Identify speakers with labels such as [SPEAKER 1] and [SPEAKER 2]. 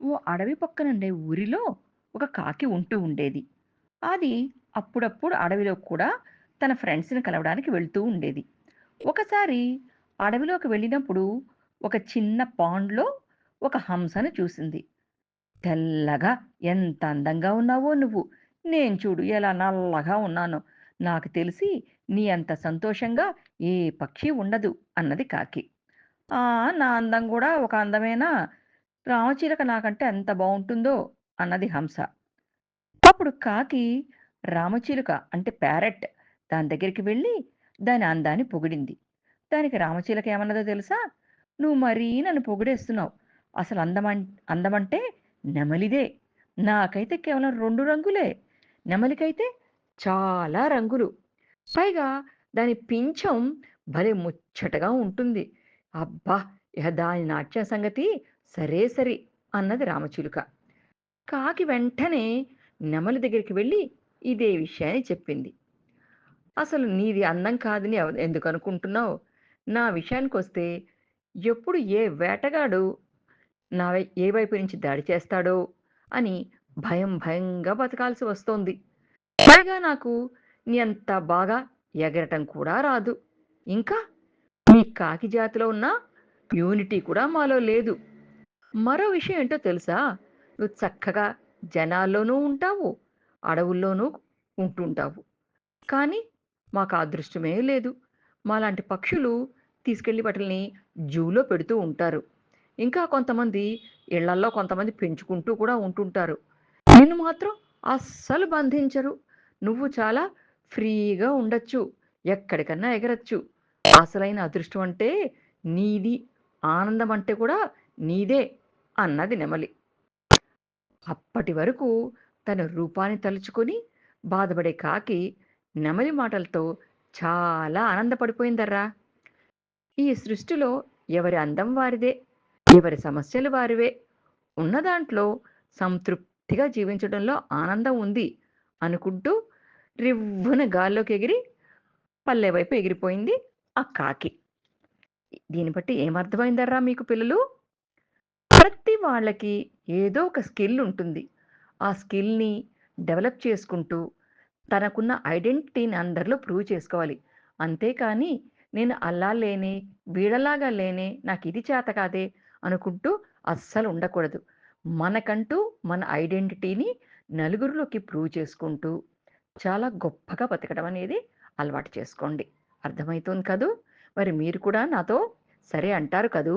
[SPEAKER 1] ఓ అడవి పక్కనుండే ఊరిలో ఒక కాకి ఉంటూ ఉండేది. అది అప్పుడప్పుడు అడవిలో కూడా తన ఫ్రెండ్స్‌ని కలవడానికి వెళ్తూ ఉండేది. ఒకసారి అడవిలోకి వెళ్ళినప్పుడు ఒక చిన్న పాండ్‌లో ఒక హంసను చూసింది. తెల్లగా ఎంత అందంగా ఉన్నావో నువ్వు. నేను చూడు ఎలా నల్లగా ఉన్నానో. నాకు తెలిసి నీ అంత సంతోషంగా ఏ పక్షి ఉండదు అన్నది కాకి. ఆ! నా అందం గూడా ఒక అందమేనా? రామచిలక నాకంటే ఎంత బావుంటుందో అన్నది హంస. అప్పుడు కాకి రామచిలుక అంటే ప్యారట్ దాని దగ్గరికి వెళ్ళి దాని అందాన్ని పొగిడింది. దానికి రామచిలక ఏమన్నదో తెలుసా? "నువ్వు మరీ నన్ను పొగిడేస్తున్నావు. అసలు అందమంటే నెమలిదే. నాకైతే కేవలం 2 రంగులే. నెమలికైతే చాలా రంగులు. పైగా దాని పించం భలే ముచ్చటగా ఉంటుంది. అబ్బా! ఇహ దాని నాట్యం సంగతి సరే సరి" అన్నది రామచిలుక. కాకి వెంటనే నెమలి దగ్గరికి వెళ్ళి ఇదే విషయాన్ని చెప్పింది. "అసలు నీది అందం కాదని ఎందుకనుకుంటున్నావు? నా విషయానికొస్తే ఎప్పుడు ఏ వేటగాడు ఏ వైపు నుంచి దాడి చేస్తాడో అని భయంగా బతకాల్సి వస్తోంది. పైగా నాకు నీ అంత బాగా ఎగరటం కూడా రాదు. ఇంకా మీ కాకి జాతిలో ఉన్న యూనిటీ కూడా మాలో లేదు. మరో విషయం ఏంటో తెలుసా? నువ్వు చక్కగా జనాల్లోనూ ఉంటావు, అడవుల్లోనూ ఉంటుంటావు. కానీ మాకు ఆ అదృష్టమే లేదు. మాలాంటి పక్షులు తీసుకెళ్ళి వాటిల్ని జూలో పెడుతూ ఉంటారు. ఇంకా కొంతమంది ఇళ్లల్లో కొంతమంది పెంచుకుంటూ కూడా ఉంటుంటారు. నిన్ను మాత్రం అస్సలు బంధించరు. నువ్వు చాలా ఫ్రీగా ఉండొచ్చు. ఎక్కడికన్నా ఎగరొచ్చు. అసలైన అదృష్టం అంటే నీది. ఆనందం అంటే కూడా నీదే అన్నది నెమలి. అప్పటి వరకు తన రూపాన్ని తలుచుకొని బాధపడే కాకి నెమలి మాటలతో చాలా ఆనందపడిపోయిందర్రా. ఈ సృష్టిలో ఎవరి అందం వారిదే, ఎవరి సమస్యలు వారివే. ఉన్న దాంట్లో సంతృప్తిగా జీవించడంలో ఆనందం ఉంది అనుకుంటూ రివ్వున గాల్లోకి ఎగిరి పల్లె వైపు ఎగిరిపోయింది ఆ కాకి. దీన్ని బట్టి ఏమర్థమైందర్రా మీకు పిల్లలు? ప్రతి వాళ్ళకి ఏదో ఒక స్కిల్ ఉంటుంది. ఆ స్కిల్‌ని డెవలప్ చేసుకుంటూ, తనకున్న ఐడెంటిటీని అందరిలో ప్రూవ్ చేసుకోవాలి. అంతేకాని నేను అలా లేనే, వీళ్ళలాగా లేనే, నాకిది చేత కాదే అనుకుంటూ అస్సలు ఉండకూడదు. మనకంటూ మన ఐడెంటిటీని నలుగురిలోకి ప్రూవ్ చేసుకుంటూ, చాలా గొప్పగా బతకడం అనేది అలవాటు చేసుకోండి. అర్థమైతుంది కదూ! మరి మీరు కూడా నాతో సరే అంటారు కదూ!